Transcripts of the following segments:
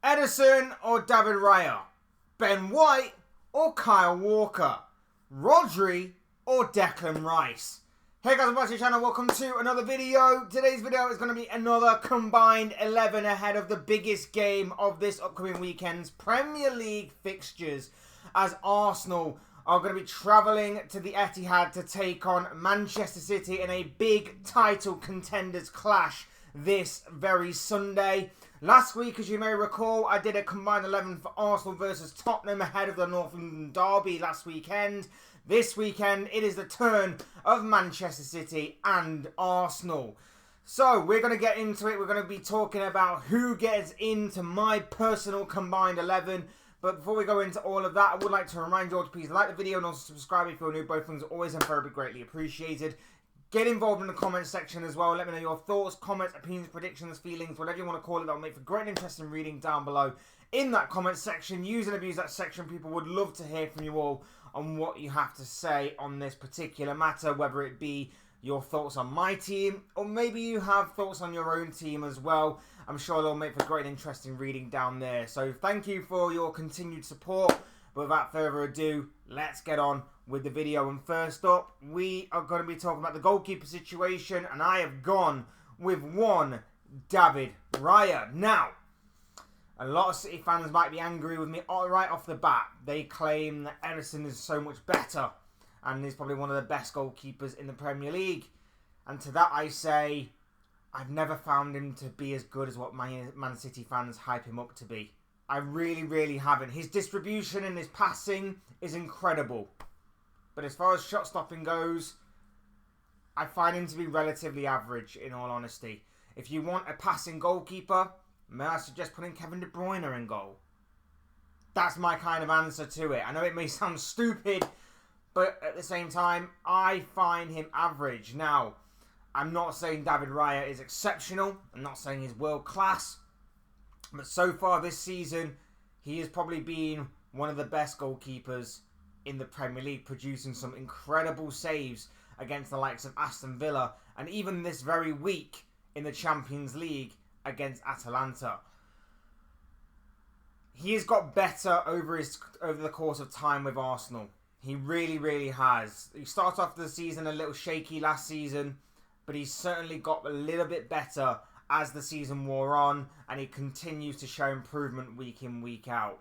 Ederson or David Raya? Ben White or Kyle Walker? Rodri or Declan Rice? Hey guys, welcome back to the channel. Welcome to another video. Today's video is going to be another combined 11 ahead of the biggest game of this upcoming weekend's Premier League fixtures, as Arsenal are going to be travelling to the Etihad to take on Manchester City in a big title contenders clash this very Sunday. Last week, as you may recall, I did a combined 11 for Arsenal versus Tottenham ahead of the North London derby last weekend. This weekend, it is the turn of Manchester City and Arsenal. So, we're going to get into it. We're going to be talking about who gets into my personal combined 11. But before we go into all of that, I would like to remind you all to please like the video and also subscribe if you're new. Both things are always and very greatly appreciated. Get involved in the comments section as well. Let me know your thoughts, comments, opinions, predictions, feelings, whatever you want to call it. That'll make for great and interesting reading down below in that comment section. Use and abuse that section. People would love to hear from you all on what you have to say on this particular matter, whether it be your thoughts on my team or maybe you have thoughts on your own team as well. I'm sure they'll make for great and interesting reading down there. So thank you for your continued support. But without further ado, let's get on with the video. And first up, we are going to be talking about the goalkeeper situation, and I have gone with one David Raya. Now, a lot of City fans might be angry with me right off the bat. They claim that Ederson is so much better and is probably one of the best goalkeepers in the Premier League. And to that I say, I've never found him to be as good as what Man City fans hype him up to be. I really haven't. His distribution and his passing is incredible. But as far as shot stopping goes, I find him to be relatively average, in all honesty. If you want a passing goalkeeper, may I suggest putting Kevin De Bruyne in goal? That's my kind of answer to it. I know it may sound stupid, but at the same time, I find him average. Now, I'm not saying David Raya is exceptional. I'm not saying he's world class. But so far this season, he has probably been one of the best goalkeepers in the Premier League, producing some incredible saves against the likes of Aston Villa, and even this very week in the Champions League against Atalanta. He has got better over the course of time with Arsenal. He really has. He started off the season a little shaky last season, but he's certainly got a little bit better as the season wore on, and he continues to show improvement week in, week out.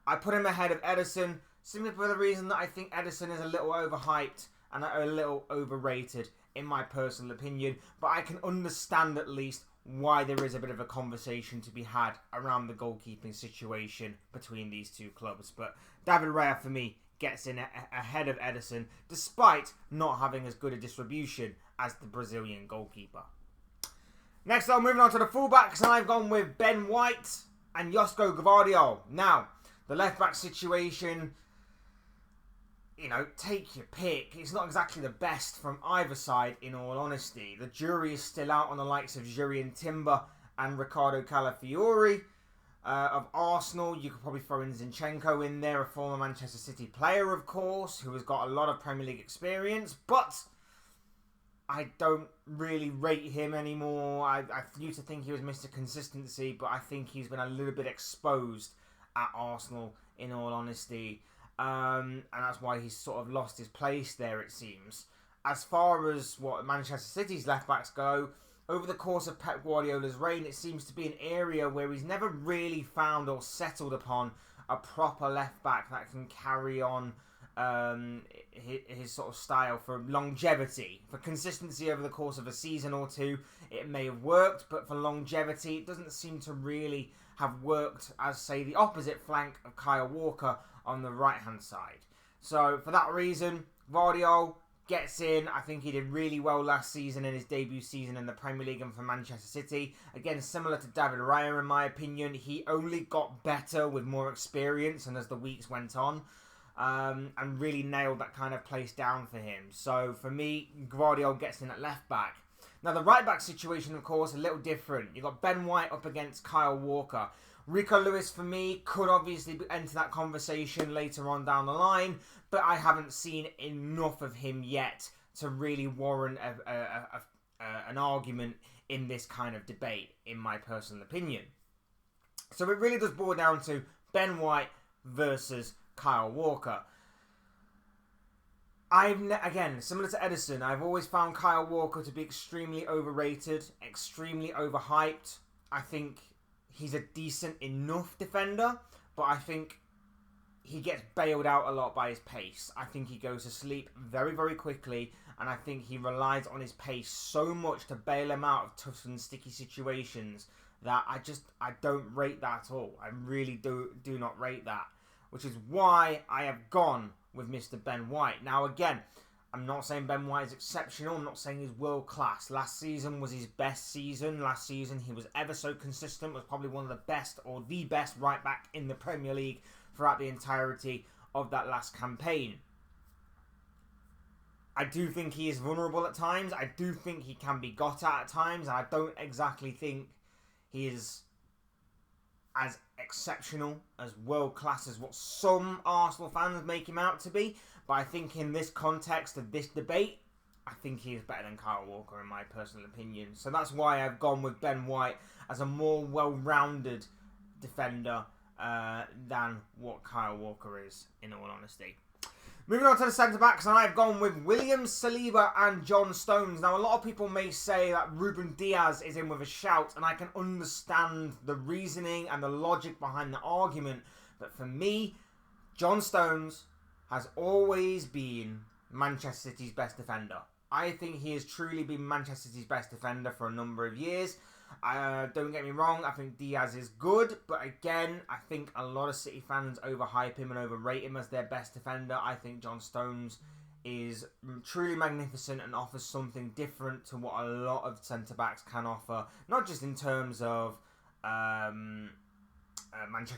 I put him ahead of Ederson simply for the reason that I think Ederson is a little overhyped and a little overrated, in my personal opinion. But I can understand at least why there is a bit of a conversation to be had around the goalkeeping situation between these two clubs. But David Raya, for me, gets in ahead of Ederson, despite not having as good a distribution as the Brazilian goalkeeper. Next up, moving on to the fullbacks, and I've gone with Ben White and Josko Gvardiol. Now, the left-back situation, you know, take your pick. It's not exactly the best from either side, in all honesty. The jury is still out on the likes of Jurrien Timber and Ricardo Calafiori. Of Arsenal, you could probably throw in Zinchenko in there, a former Manchester City player, of course, who has got a lot of Premier League experience, but I don't really rate him anymore. I used to think he was Mr. Consistency, but I think he's been a little bit exposed at Arsenal, in all honesty. And that's why he's sort of lost his place there, it seems. As far as what Manchester City's left-backs go, over the course of Pep Guardiola's reign, it seems to be an area where he's never really found or settled upon a proper left-back that can carry on his sort of style for longevity. For consistency over the course of a season or two, it may have worked, but for longevity, it doesn't seem to really have worked as, say, the opposite flank of Kyle Walker on the right-hand side. So, for that reason, Gvardiol gets in. I think he did really well last season in his debut season in the Premier League and for Manchester City. Again, similar to David Raya, in my opinion, he only got better with more experience and as the weeks went on. And really nailed that kind of place down for him. So, for me, Gvardiol gets in at left-back. Now, the right-back situation, of course, a little different. You've got Ben White up against Kyle Walker. Rico Lewis, for me, could obviously enter that conversation later on down the line, but I haven't seen enough of him yet to really warrant an argument in this kind of debate, in my personal opinion. So it really does boil down to Ben White versus Kyle Walker. Again, similar to Ederson, I've always found Kyle Walker to be extremely overrated, extremely overhyped. I think he's a decent enough defender, but I think he gets bailed out a lot by his pace. I think he goes to sleep very, very quickly, and I think he relies on his pace so much to bail him out of tough and sticky situations that I don't rate that at all. I really do not rate that, which is why I have gone with Mr. Ben White. Now, again, I'm not saying Ben White is exceptional. I'm not saying he's world class. Last season was his best season. Last season he was ever so consistent. Was probably one of the best or the best right back in the Premier League throughout the entirety of that last campaign. I do think he is vulnerable at times. I do think he can be got at times. And I don't exactly think he is as exceptional, as world class as what some Arsenal fans make him out to be. But I think in this context of this debate, I think he is better than Kyle Walker in my personal opinion. So that's why I've gone with Ben White as a more well-rounded defender than what Kyle Walker is, in all honesty. Moving on to the centre-backs, and I've gone with William Saliba and John Stones. Now, a lot of people may say that Ruben Diaz is in with a shout, and I can understand the reasoning and the logic behind the argument. But for me, John Stones has always been Manchester City's best defender. I think he has truly been Manchester City's best defender for a number of years. Don't get me wrong, I think Diaz is good, but again, I think a lot of City fans overhype him and overrate him as their best defender. I think John Stones is truly magnificent and offers something different to what a lot of centre-backs can offer, not just in terms of Manchester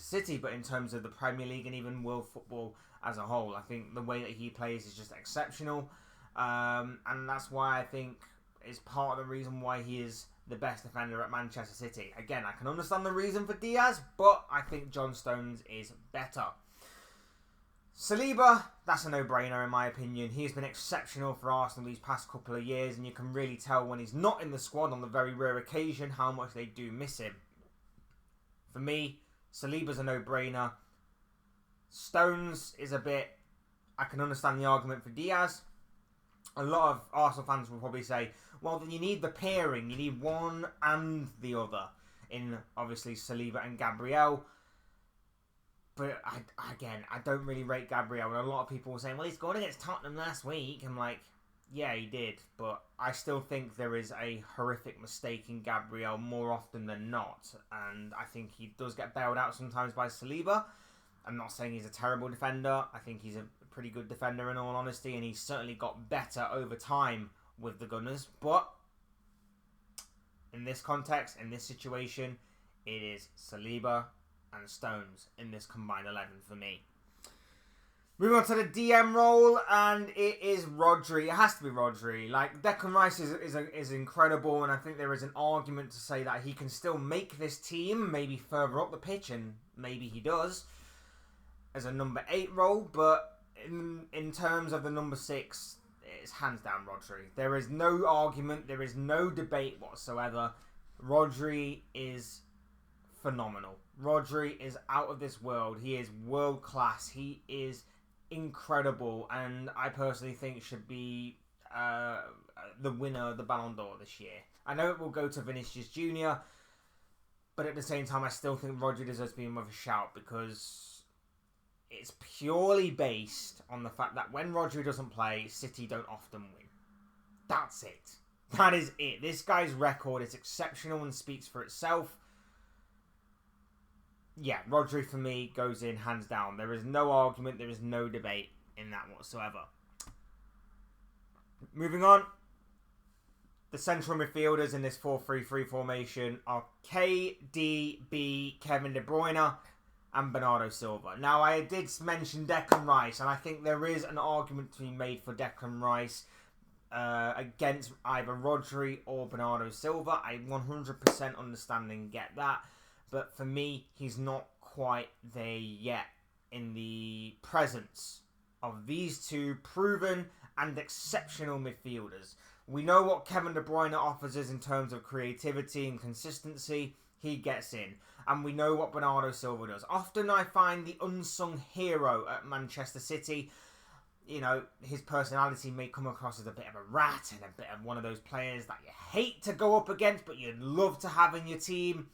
City, but in terms of the Premier League and even world football as a whole. I think the way that he plays is just exceptional, and that's why I think is part of the reason why he is the best defender at Manchester City. Again, I can understand the reason for Diaz, but I think John Stones is better. Saliba, that's a no-brainer in my opinion. He has been exceptional for Arsenal these past couple of years, and you can really tell when he's not in the squad on the very rare occasion how much they do miss him. For me, Saliba's a no-brainer. Stones is a bit... I can understand the argument for Diaz. A lot of Arsenal fans will probably say, well, then you need the pairing. You need one and the other in, obviously, Saliba and Gabriel. But, I don't really rate Gabriel. And a lot of people were saying, well, he scored against Tottenham last week. I'm like, yeah, he did. But I still think there is a horrific mistake in Gabriel more often than not. And I think he does get bailed out sometimes by Saliba. I'm not saying he's a terrible defender. I think he's a pretty good defender in all honesty. And he's certainly got better over time with the Gunners, but in this context, in this situation, it is Saliba and Stones in this combined 11 for me. Moving on to the DM role, and it is Rodri. It has to be Rodri. Like, Declan Rice is incredible, and I think there is an argument to say that he can still make this team, maybe further up the pitch, and maybe he does, as a number 8 role, but in terms of the number 6, it's hands down Rodri. There is no argument. There is no debate whatsoever. Rodri is phenomenal. Rodri is out of this world. He is world class. He is incredible. And I personally think should be the winner of the Ballon d'Or this year. I know it will go to Vinicius Jr., but at the same time, I still think Rodri deserves to be in with a shout because it's purely based on the fact that when Rodri doesn't play, City don't often win. That's it. That is it. This guy's record is exceptional and speaks for itself. Yeah, Rodri for me goes in hands down. There is no argument. There is no debate in that whatsoever. Moving on. The central midfielders in this 4-3-3 formation are KDB, Kevin De Bruyne, and Bernardo Silva. Now, I did mention Declan Rice, and I think there is an argument to be made for Declan Rice against either Rodri or Bernardo Silva. I 100% understand and get that, but for me, he's not quite there yet in the presence of these two proven and exceptional midfielders. We know what Kevin De Bruyne offers us in terms of creativity and consistency. he gets in. And we know what Bernardo Silva does. Often I find the unsung hero at Manchester City. You know, his personality may come across as a bit of a rat and a bit of one of those players that you hate to go up against, but you'd love to have in your team.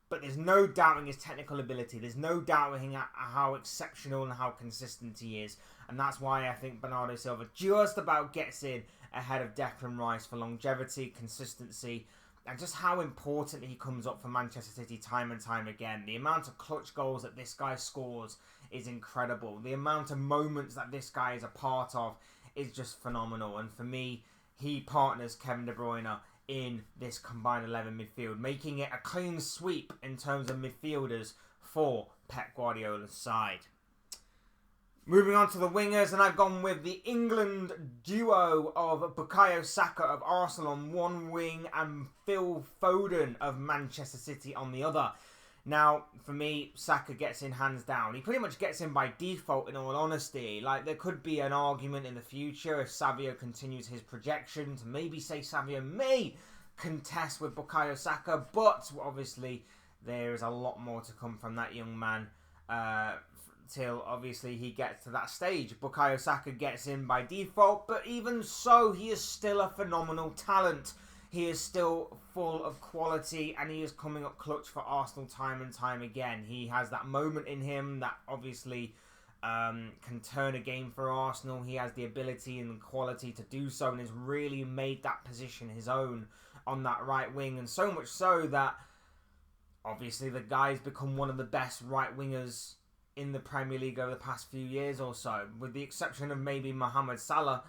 But there's no doubting his technical ability. There's no doubting how exceptional and how consistent he is. And that's why I think Bernardo Silva just about gets in ahead of Declan Rice for longevity, consistency, and just how important he comes up for Manchester City time and time again. The amount of clutch goals that this guy scores is incredible. The amount of moments that this guy is a part of is just phenomenal. And for me, he partners Kevin De Bruyne in this combined 11 midfield, making it a clean sweep in terms of midfielders for Pep Guardiola's side. Moving on to the wingers, and I've gone with the England duo of Bukayo Saka of Arsenal on one wing and Phil Foden of Manchester City on the other. Now, for me, Saka gets in hands down. He pretty much gets in by default, in all honesty. Like, there could be an argument in the future if Savio continues his projection to maybe say Savio may contest with Bukayo Saka, but obviously there is a lot more to come from that young man till obviously he gets to that stage. Bukayo Saka gets in by default, but even so, he is still a phenomenal talent. He is still full of quality, and he is coming up clutch for Arsenal time and time again. He has that moment in him that obviously can turn a game for Arsenal. He has the ability and the quality to do so, and has really made that position his own on that right wing, and so much so that obviously the guy's become one of the best right wingers in the Premier League over the past few years or so, with the exception of maybe Mohamed Salah.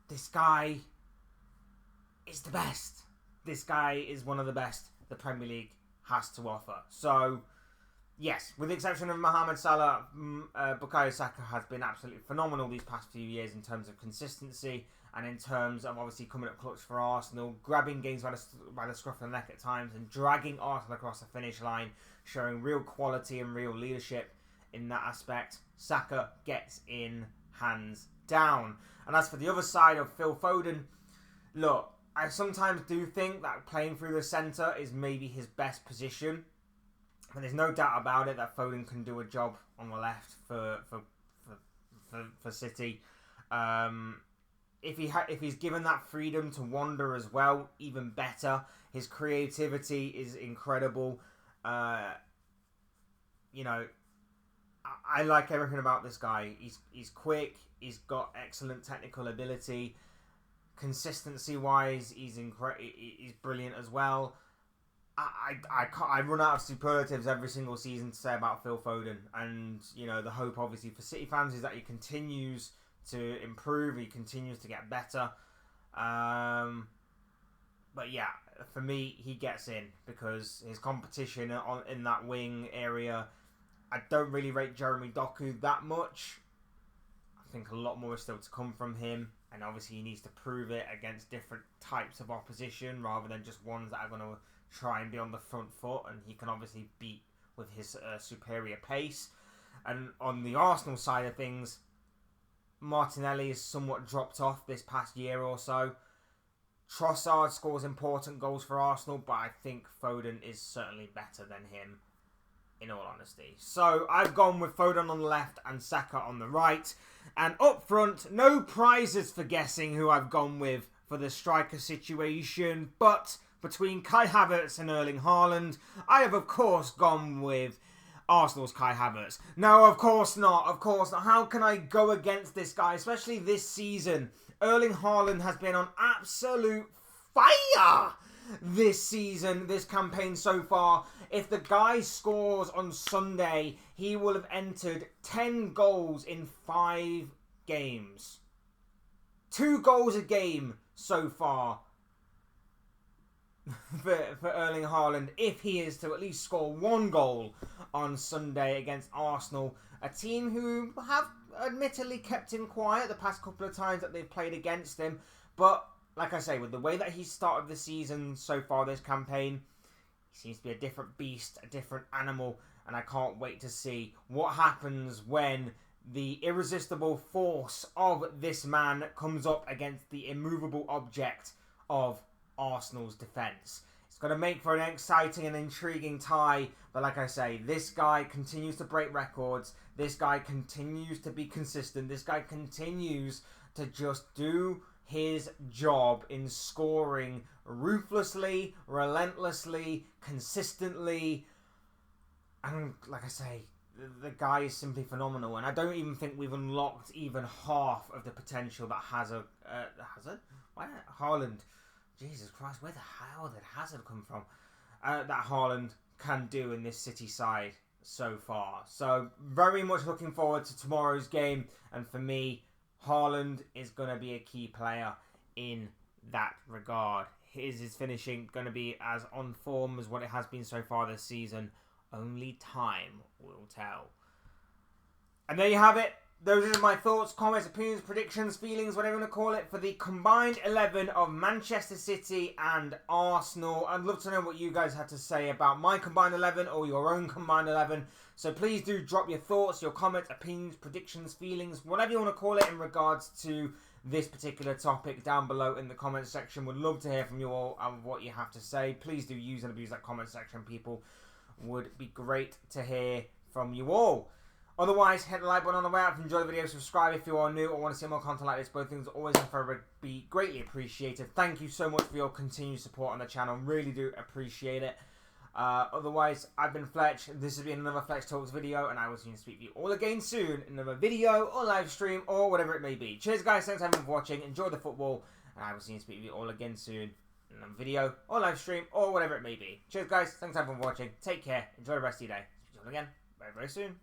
This guy is the best. This guy is one of the best the Premier League has to offer. So, yes, with the exception of Mohamed Salah, Bukayo Saka has been absolutely phenomenal these past few years in terms of consistency and in terms of obviously coming up clutch for Arsenal, grabbing games by the scruff of the neck at times and dragging Arsenal across the finish line, showing real quality and real leadership in that aspect. Saka gets in hands down. And as for the other side of Phil Foden, look, I sometimes do think that playing through the centre is maybe his best position. And there's no doubt about it that Foden can do a job on the left for City. If he's given that freedom to wander as well, even better. His creativity is incredible. You know, I like everything about this guy. He's quick. He's got excellent technical ability. Consistency-wise, he's brilliant as well. I run out of superlatives every single season to say about Phil Foden, and you know the hope obviously for City fans is that he continues to improve, he continues to get better. But yeah, for me, he gets in because his competition in that wing area, I don't really rate Jeremy Doku that much. I think a lot more is still to come from him. And obviously he needs to prove it against different types of opposition rather than just ones that are going to try and be on the front foot. And he can obviously beat with his superior pace. And on the Arsenal side of things, Martinelli has somewhat dropped off this past year or so. Trossard scores important goals for Arsenal, but I think Foden is certainly better than him, in all honesty. So I've gone with Foden on the left and Saka on the right. And up front, no prizes for guessing who I've gone with for the striker situation. But between Kai Havertz and Erling Haaland, I have of course gone with Arsenal's Kai Havertz. No, of course not. Of course not. How can I go against this guy, especially this season? Erling Haaland has been on absolute fire this season, this campaign so far. If the guy scores on Sunday, he will have entered 10 goals in 5 games. 2 goals a game so far for Erling Haaland, if he is to at least score 1 goal on Sunday against Arsenal, a team who have admittedly kept him quiet the past couple of times that they've played against him. But like I say, with the way that he started the season so far this campaign, he seems to be a different beast, a different animal, and I can't wait to see what happens when the irresistible force of this man comes up against the immovable object of Arsenal's defence. It's going to make for an exciting and intriguing tie. But like I say, this guy continues to break records. This guy continues to be consistent. This guy continues to just do his job in scoring ruthlessly, relentlessly, consistently. And like I say, the guy is simply phenomenal. And I don't even think we've unlocked even half of the potential that Hazard? Why Haaland? Jesus Christ, where the hell did Hazard come from? That Haaland can do in this City side so far. So, very much looking forward to tomorrow's game. And for me, Haaland is going to be a key player in that regard. Is his finishing going to be as on form as what it has been so far this season? Only time will tell. And there you have it. Those are my thoughts, comments, opinions, predictions, feelings, whatever you want to call it, for the combined 11 of Manchester City and Arsenal. I'd love to know what you guys had to say about my combined 11 or your own combined 11. So please do drop your thoughts, your comments, opinions, predictions, feelings, whatever you want to call it in regards to this particular topic down below in the comments section. Would love to hear from you all and what you have to say. Please do use and abuse that comment section, people. Would be great to hear from you all. Otherwise, hit the like button on the way out. If you enjoy the video, subscribe if you are new or want to see more content like this. Both things always and forever be greatly appreciated. Thank you so much for your continued support on the channel. Really do appreciate it. Otherwise, I've been Fletch. This has been another Fletch Talks video, and I will see you speak to you all again soon in another video or live stream or whatever it may be. Cheers, guys. Thanks everyone for watching. Enjoy the football, and I will see you speak to you all again soon in another video or live stream or whatever it may be. Cheers, guys. Thanks everyone for watching. Take care. Enjoy the rest of your day. See you all again very, very soon.